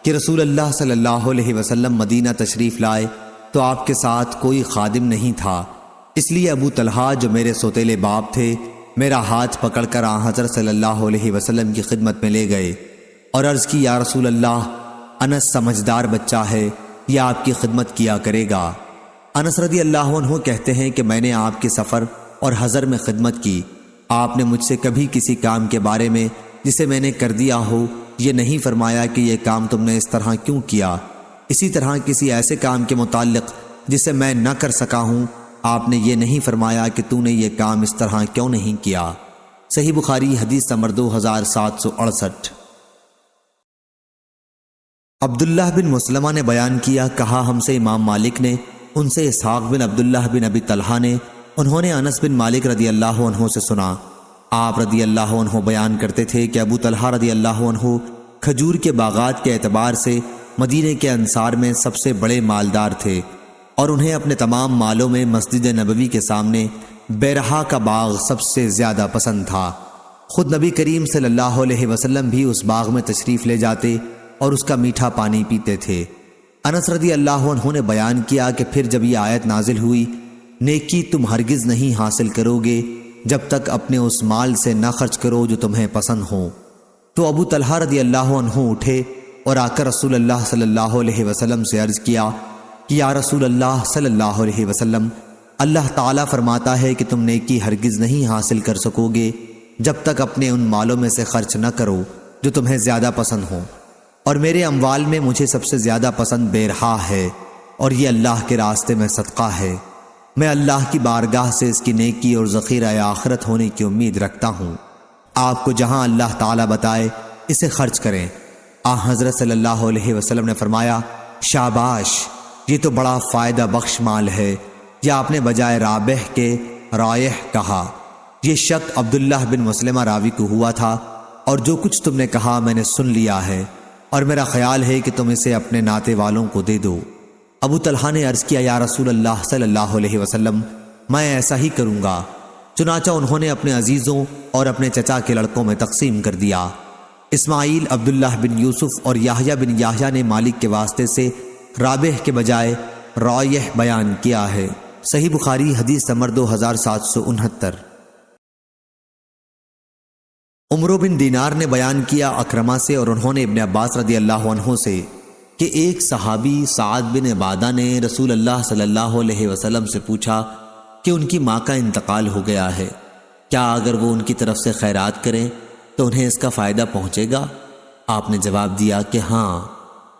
کہ رسول اللہ صلی اللہ علیہ وسلم مدینہ تشریف لائے تو آپ کے ساتھ کوئی خادم نہیں تھا، اس لیے ابو طلحہ جو میرے سوتیلے باپ تھے میرا ہاتھ پکڑ کر حضرت صلی اللہ علیہ وسلم کی خدمت میں لے گئے اور عرض کی، یا رسول اللہ، انس سمجھدار بچہ ہے، یہ آپ کی خدمت کیا کرے گا۔ انس رضی اللہ عنہ کہتے ہیں کہ میں نے آپ کے سفر اور حضر میں خدمت کی، آپ نے مجھ سے کبھی کسی کام کے بارے میں جسے میں نے کر دیا ہو یہ نہیں فرمایا کہ یہ کام تم نے اس طرح کیوں کیا، اسی طرح کسی ایسے کام کے متعلق جسے میں نہ کر سکا ہوں آپ نے یہ نہیں فرمایا کہ تو نے یہ کام اس طرح کیوں نہیں کیا۔ صحیح بخاری حدیث نمبر 2768۔ عبداللہ بن مسلمہ نے بیان کیا، کہا ہم سے امام مالک نے، ان سے اسحاق بن عبداللہ بن ابی طلحہ نے، انہوں نے انس بن مالک رضی اللہ عنہ سے سنا، آپ رضی اللہ عنہ بیان کرتے تھے کہ ابو طلحہ رضی اللہ عنہ کھجور کے باغات کے اعتبار سے مدینے کے انصار میں سب سے بڑے مالدار تھے اور انہیں اپنے تمام مالوں میں مسجد نبوی کے سامنے بیرہا کا باغ سب سے زیادہ پسند تھا۔ خود نبی کریم صلی اللہ علیہ وسلم بھی اس باغ میں تشریف لے جاتے اور اس کا میٹھا پانی پیتے تھے۔ انس رضی اللہ عنہ نے بیان کیا کہ پھر جب یہ آیت نازل ہوئی، نیکی تم ہرگز نہیں حاصل کرو گے جب تک اپنے اس مال سے نہ خرچ کرو جو تمہیں پسند ہو، تو ابو طلحہ رضی اللہ عنہ اٹھے اور آ کر رسول اللہ صلی اللہ علیہ وسلم سے عرض کیا کہ یا رسول اللہ صلی اللہ علیہ وسلم، اللہ تعالیٰ فرماتا ہے کہ تم نیکی ہرگز نہیں حاصل کر سکو گے جب تک اپنے ان مالوں میں سے خرچ نہ کرو جو تمہیں زیادہ پسند ہو، اور میرے اموال میں مجھے سب سے زیادہ پسند بیرہا ہے اور یہ اللہ کے راستے میں صدقہ ہے۔ میں اللہ کی بارگاہ سے اس کی نیکی اور ذخیرہ آخرت ہونے کی امید رکھتا ہوں۔ آپ کو جہاں اللہ تعالیٰ بتائے اسے خرچ کریں۔ حضرت صلی اللہ علیہ وسلم نے فرمایا، شاباش، یہ تو بڑا فائدہ بخش مال ہے، یا آپ نے بجائے رابح کے رائح کہا۔ یہ شک عبداللہ بن مسلمہ راوی کو ہوا تھا، اور جو کچھ تم نے کہا میں نے سن لیا ہے، اور میرا خیال ہے کہ تم اسے اپنے ناتے والوں کو دے دو۔ ابو طلحہ نے عرض کیا، یا رسول اللہ صلی اللہ علیہ وسلم، میں ایسا ہی کروں گا۔ چنانچہ انہوں نے اپنے عزیزوں اور اپنے چچا کے لڑکوں میں تقسیم کر دیا۔ اسماعیل، عبداللہ بن یوسف اور یحییٰ بن یحییٰ نے مالک کے واسطے سے رابح کے بجائے رائح بیان کیا ہے۔ صحیح بخاری حدیث نمبر 2769۔ عمرو بن دینار نے بیان کیا اکرمہ سے، اور انہوں نے ابن عباس رضی اللہ عنہ سے، کہ ایک صحابی سعد بن عبادہ نے رسول اللہ صلی اللہ علیہ وسلم سے پوچھا کہ ان کی ماں کا انتقال ہو گیا ہے، کیا اگر وہ ان کی طرف سے خیرات کریں تو انہیں اس کا فائدہ پہنچے گا؟ آپ نے جواب دیا کہ ہاں۔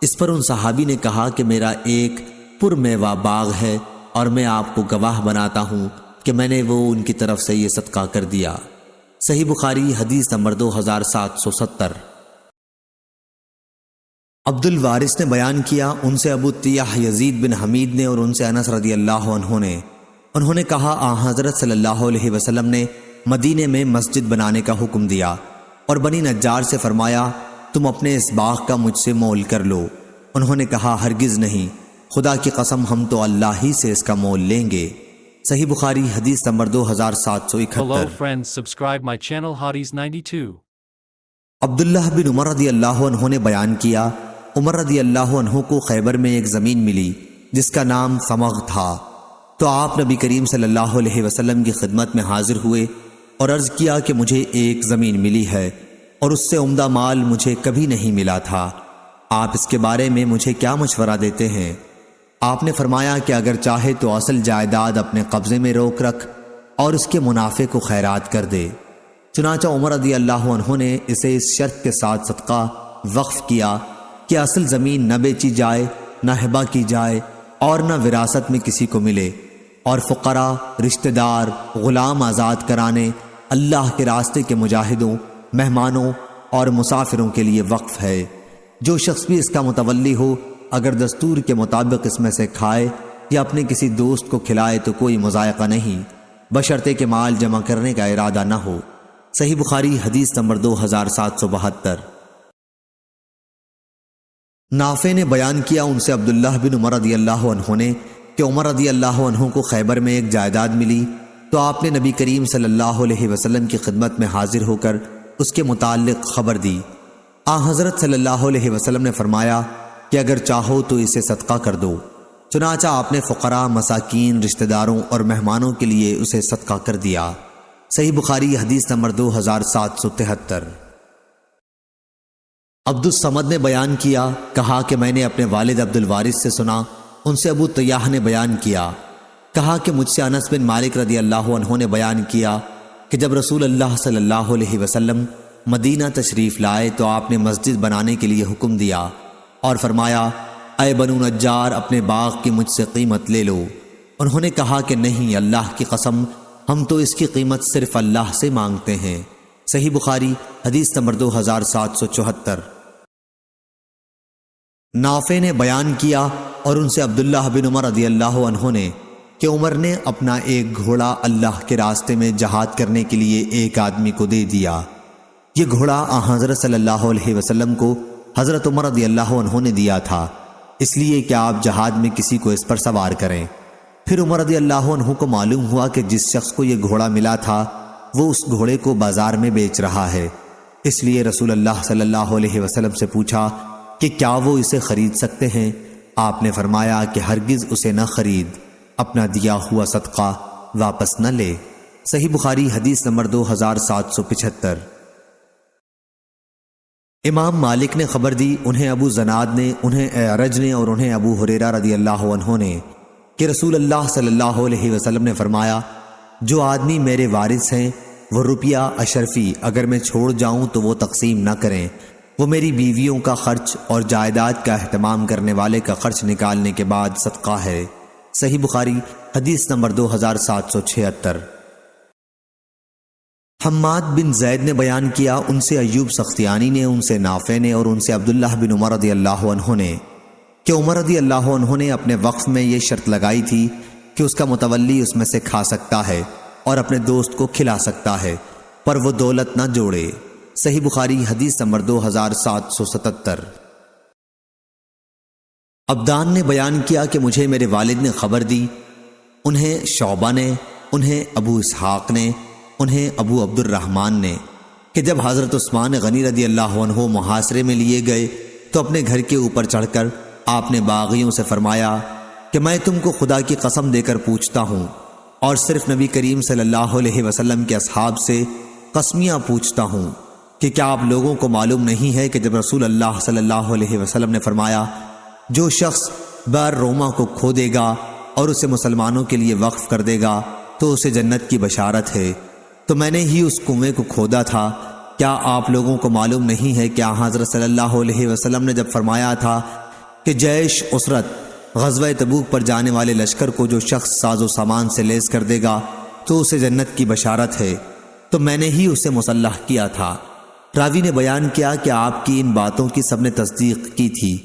اس پر ان صحابی نے کہا کہ میرا ایک پرمیوہ باغ ہے، اور میں آپ کو گواہ بناتا ہوں کہ میں نے وہ ان کی طرف سے یہ صدقہ کر دیا۔ صحیح بخاری حدیث نمبر 2770۔ عبد الوارث نے بیان کیا، ان سے ابو طیاح یزید بن حمید نے، اور ان سے انس رضی اللہ عنہ نے، انہوں نے کہا آن حضرت صلی اللہ علیہ وسلم نے مدینے میں مسجد بنانے کا حکم دیا، اور بنی نجار سے فرمایا تم اپنے اس باغ کا مجھ سے مول کر لو۔ انہوں نے کہا ہرگز نہیں، خدا کی قسم ہم تو اللہ ہی سے اس کا مول لیں گے۔ صحیح بخاری حدیث number 2771۔ Hello friends, subscribe my channel Hotties 92. عبداللہ بن عمر رضی اللہ عنہ نے بیان کیا، عمر رضی اللہ عنہ کو خیبر میں ایک زمین ملی جس کا نام ثمغ تھا، تو آپ نبی کریم صلی اللہ علیہ وسلم کی خدمت میں حاضر ہوئے اور عرض کیا کہ مجھے ایک زمین ملی ہے اور اس سے عمدہ مال مجھے کبھی نہیں ملا تھا، آپ اس کے بارے میں مجھے کیا مشورہ دیتے ہیں؟ آپ نے فرمایا کہ اگر چاہے تو اصل جائیداد اپنے قبضے میں روک رکھ اور اس کے منافع کو خیرات کر دے۔ چنانچہ عمر رضی اللہ عنہ نے اسے اس شرط کے ساتھ صدقہ وقف کیا کہ اصل زمین نہ بیچی جائے، نہ ہبہ کی جائے، اور نہ وراثت میں کسی کو ملے، اور فقراء، رشتہ دار، غلام آزاد کرانے، اللہ کے راستے کے مجاہدوں، مہمانوں اور مسافروں کے لیے وقف ہے۔ جو شخص بھی اس کا متولی ہو، اگر دستور کے مطابق اس میں سے کھائے یا اپنے کسی دوست کو کھلائے تو کوئی مضائقہ نہیں، بشرطے کہ مال جمع کرنے کا ارادہ نہ ہو۔ صحیح بخاری حدیث نمبر 2772۔ نافع نے بیان کیا، ان سے عبداللہ بن عمر رضی اللہ عنہ نے، کہ عمر رضی اللہ عنہ کو خیبر میں ایک جائیداد ملی، تو آپ نے نبی کریم صلی اللہ علیہ وسلم کی خدمت میں حاضر ہو کر اس کے متعلق خبر دی۔ آن حضرت صلی اللہ علیہ وسلم نے فرمایا کہ اگر چاہو تو اسے صدقہ کر دو۔ چنانچہ آپ نے فقراء، مساکین، رشتہ داروں اور مہمانوں کے لیے اسے صدقہ کر دیا۔ صحیح بخاری حدیث نمبر 2773۔ عبد الصمد نے بیان کیا، کہا کہ میں نے اپنے والد عبد الوارث سے سنا، ان سے ابو طیاح نے بیان کیا، کہا کہ مجھ سے انس بن مالک رضی اللہ عنہ نے بیان کیا کہ جب رسول اللہ صلی اللہ علیہ وسلم مدینہ تشریف لائے تو آپ نے مسجد بنانے کے لیے حکم دیا اور فرمایا اے بنو نجار اپنے باغ کی مجھ سے قیمت لے لو۔ انہوں نے کہا کہ نہیں، اللہ کی قسم ہم تو اس کی قیمت صرف اللہ سے مانگتے ہیں۔ صحیح بخاری حدیث نمبر 2774۔ نافع نے بیان کیا، اور ان سے عبداللہ بن عمر رضی اللہ عنہ نے، کہ عمر نے اپنا ایک گھوڑا اللہ کے راستے میں جہاد کرنے کے لیے ایک آدمی کو دے دیا۔ یہ گھوڑا حضرت صلی اللہ علیہ وسلم کو حضرت عمر رضی اللہ عنہ نے دیا تھا، اس لیے کہ آپ جہاد میں کسی کو اس پر سوار کریں۔ پھر عمر رضی اللہ عنہ کو معلوم ہوا کہ جس شخص کو یہ گھوڑا ملا تھا وہ اس گھوڑے کو بازار میں بیچ رہا ہے، اس لیے رسول اللہ صلی اللہ علیہ وسلم سے پوچھا کہ کیا وہ اسے خرید سکتے ہیں؟ آپ نے فرمایا کہ ہرگز اسے نہ خرید، اپنا دیا ہوا صدقہ واپس نہ لے۔ صحیح بخاری حدیث نمبر 2775۔ امام مالک نے خبر دی، انہیں ابو زناد نے، انہیں اعرج نے، اور انہیں ابو ہریرہ رضی اللہ عنہ نے، کہ رسول اللہ صلی اللہ علیہ وسلم نے فرمایا جو آدمی میرے وارث ہیں وہ روپیہ اشرفی اگر میں چھوڑ جاؤں تو وہ تقسیم نہ کریں، وہ میری بیویوں کا خرچ اور جائیداد کا اہتمام کرنے والے کا خرچ نکالنے کے بعد صدقہ ہے۔ صحیح بخاری حدیث نمبر 2776۔ حماد بن زید نے بیان کیا، ان سے ایوب سختیانی نے، ان سے نافع نے، اور ان سے عبداللہ بن عمر رضی اللہ عنہ نے، کہ عمر رضی اللہ عنہ نے اپنے وقف میں یہ شرط لگائی تھی کہ اس کا متولی اس میں سے کھا سکتا ہے اور اپنے دوست کو کھلا سکتا ہے، پر وہ دولت نہ جوڑے۔ صحیح بخاری حدیث نمبر 2777۔ عبدان نے بیان کیا کہ مجھے میرے والد نے خبر دی، انہیں شعبہ نے، انہیں ابو اسحاق نے، انہیں ابو عبد الرحمن نے، کہ جب حضرت عثمان غنی رضی اللہ عنہ محاصرے میں لیے گئے تو اپنے گھر کے اوپر چڑھ کر آپ نے باغیوں سے فرمایا کہ کہ میں تم کو خدا کی قسم دے کر پوچھتا ہوں اور صرف نبی کریم صلی اللہ علیہ وسلم کے اصحاب سے قسمیاں پوچھتا ہوں کہ کیا آپ لوگوں کو معلوم نہیں ہے کہ جب رسول اللہ صلی اللہ علیہ وسلم نے فرمایا جو شخص بر روما کو کھو دے گا اور اسے مسلمانوں کے لیے وقف کر دے گا تو اسے جنت کی بشارت ہے، تو میں نے ہی اس کنویں کو کھودا تھا۔ کیا آپ لوگوں کو معلوم نہیں ہے کہ حضرت صلی اللہ علیہ وسلم نے جب فرمایا تھا کہ جیش اسرت غزوہ تبوک پر جانے والے لشکر کو جو شخص ساز و سامان سے لیس کر دے گا تو اسے جنت کی بشارت ہے، تو میں نے ہی اسے مسلح کیا تھا۔ راوی نے بیان کیا کہ آپ کی ان باتوں کی سب نے تصدیق کی تھی۔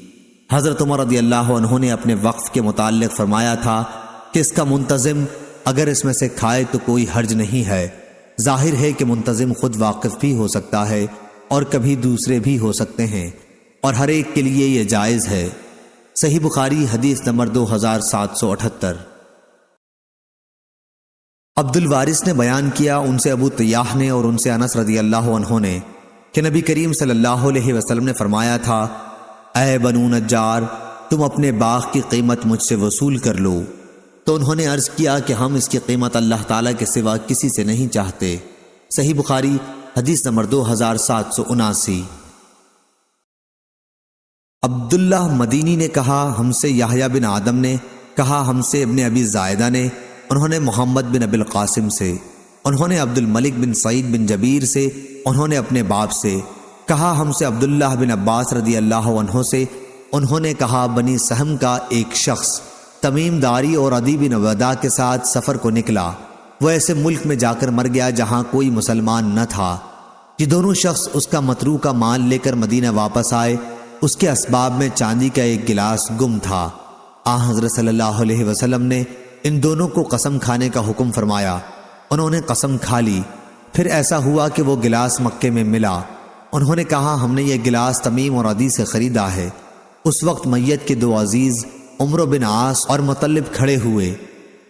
حضرت عمر رضی اللہ عنہ نے اپنے وقف کے متعلق فرمایا تھا کہ اس کا منتظم اگر اس میں سے کھائے تو کوئی حرج نہیں ہے۔ ظاہر ہے کہ منتظم خود واقف بھی ہو سکتا ہے اور کبھی دوسرے بھی ہو سکتے ہیں، اور ہر ایک کے لیے یہ جائز ہے۔ صحیح بخاری حدیث نمبر 2778۔ عبد الوارث نے بیان کیا، ان سے ابو طیاح نے اور ان سے انس رضی اللہ عنہ نے کہ نبی کریم صلی اللہ علیہ وسلم نے فرمایا تھا اے بنو نجار، تم اپنے باغ کی قیمت مجھ سے وصول کر لو۔ تو انہوں نے عرض کیا کہ ہم اس کی قیمت اللہ تعالیٰ کے سوا کسی سے نہیں چاہتے۔ صحیح بخاری حدیث نمبر 2779۔ عبداللہ مدینی نے کہا ہم سے یحییٰ بن آدم نے کہا ہم سے ابن ابی زائدہ نے، انہوں نے محمد بن ابی القاسم سے، انہوں نے عبد الملک بن سعید بن جبیر سے، انہوں نے اپنے باپ سے کہا ہم سے عبداللہ بن عباس رضی اللہ عنہ سے، انہوں نے کہا بنی سہم کا ایک شخص تمیم داری اور عدی بن ودا کے ساتھ سفر کو نکلا، وہ ایسے ملک میں جا کر مر گیا جہاں کوئی مسلمان نہ تھا۔ یہ دونوں شخص اس کا متروکہ مال لے کر مدینہ واپس آئے، اس کے اسباب میں چاندی کا ایک گلاس گم تھا۔ حضرت صلی اللہ علیہ وسلم نے ان دونوں کو قسم کھانے کا حکم فرمایا، انہوں نے قسم کھا لی۔ پھر ایسا ہوا کہ وہ گلاس مکے میں ملا، انہوں نے کہا ہم نے یہ گلاس تمیم اور عدی سے خریدا ہے۔ اس وقت میت کے دو عزیز عمرو بن عاص اور مطلب کھڑے ہوئے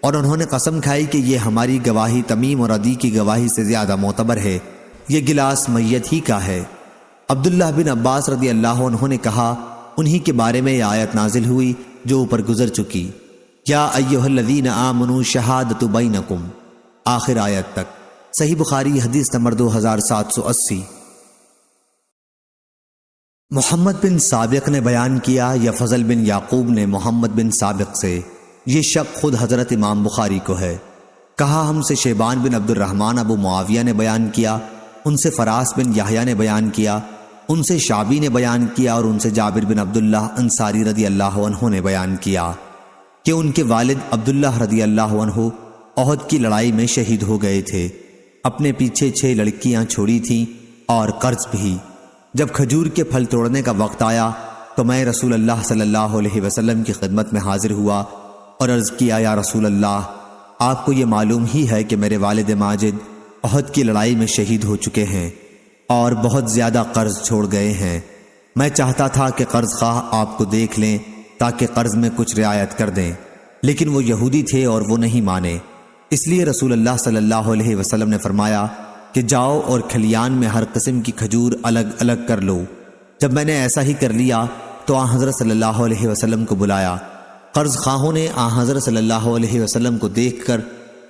اور انہوں نے قسم کھائی کہ یہ ہماری گواہی تمیم اور عدی کی گواہی سے زیادہ معتبر ہے، یہ گلاس میت ہی کا ہے۔ عبداللہ بن عباس رضی اللہ عنہ نے کہا انہی کے بارے میں یہ آیت نازل ہوئی جو اوپر گزر چکی، یا ایھا الذین آمنوا شہادۃ بینکم، آخر آیت تک۔ صحیح بخاری حدیث نمبر 2780۔ محمد بن سابق نے بیان کیا یا فضل بن یعقوب نے محمد بن سابق سے، یہ شک خود حضرت امام بخاری کو ہے۔ کہا ہم سے شیبان بن عبد الرحمن ابو معاویہ نے بیان کیا، ان سے فراس بن یحییٰ نے بیان کیا، ان سے شعبی نے بیان کیا اور ان سے جابر بن عبداللہ انصاری رضی اللہ عنہ نے بیان کیا کہ ان کے والد عبداللہ رضی اللہ عنہ احد کی لڑائی میں شہید ہو گئے تھے، اپنے پیچھے 6 لڑکیاں چھوڑی تھیں اور قرض بھی۔ جب کھجور کے پھل توڑنے کا وقت آیا تو میں رسول اللہ صلی اللہ علیہ وسلم کی خدمت میں حاضر ہوا اور عرض کیا یا رسول اللہ، آپ کو یہ معلوم ہی ہے کہ میرے والد ماجد احد کی لڑائی میں شہید ہو چکے ہیں اور بہت زیادہ قرض چھوڑ گئے ہیں۔ میں چاہتا تھا کہ قرض خواہ آپ کو دیکھ لیں تاکہ قرض میں کچھ رعایت کر دیں، لیکن وہ یہودی تھے اور وہ نہیں مانے، اس لیے رسول اللہ صلی اللہ علیہ وسلم نے فرمایا کہ جاؤ اور کھلیان میں ہر قسم کی کھجور الگ الگ کر لو۔ جب میں نے ایسا ہی کر لیا تو حضرت صلی اللہ علیہ وسلم کو بلایا۔ قرض خواہوں نے حضرت صلی اللہ علیہ وسلم کو دیکھ کر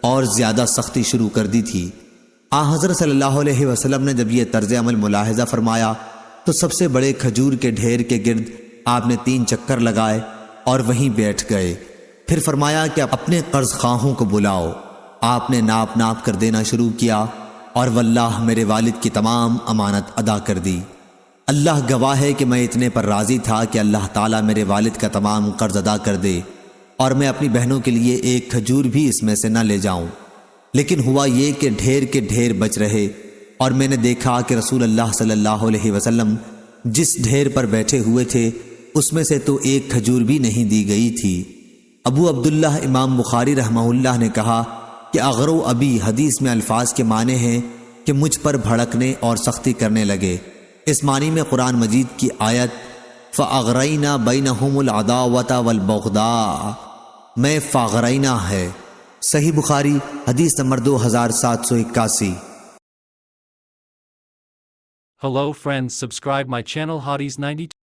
اور زیادہ سختی شروع کر دی تھی۔ حضرت صلی اللہ علیہ وسلم نے جب یہ طرز عمل ملاحظہ فرمایا تو سب سے بڑے کھجور کے ڈھیر کے گرد آپ نے 3 چکر لگائے اور وہیں بیٹھ گئے۔ پھر فرمایا کہ اپنے قرض خواہوں کو بلاؤ۔ آپ نے ناپ ناپ کر دینا شروع کیا اور واللہ میرے والد کی تمام امانت ادا کر دی۔ اللہ گواہ ہے کہ میں اتنے پر راضی تھا کہ اللہ تعالیٰ میرے والد کا تمام قرض ادا کر دے اور میں اپنی بہنوں کے لیے 1 کھجور بھی اس میں سے نہ لے جاؤں۔ لیکن ہوا یہ کہ ڈھیر کے ڈھیر بچ رہے اور میں نے دیکھا کہ رسول اللہ صلی اللہ علیہ وسلم جس ڈھیر پر بیٹھے ہوئے تھے اس میں سے تو 1 کھجور بھی نہیں دی گئی تھی۔ ابو عبداللہ امام بخاری رحمہ اللہ نے کہا کہ اغرو ابی حدیث میں الفاظ کے معنی ہیں کہ مجھ پر بھڑکنے اور سختی کرنے لگے۔ اس معنی میں قرآن مجید کی آیت فَأَغْرَيْنَا بَيْنَهُمُ الْعَدَاوَةَ وَالْبَغْضَاءَ میں فَأَغْرَيْنَا ہے۔ صحیح بخاری حدیث number 2781۔ Hello friends, subscribe my channel Hotties 92.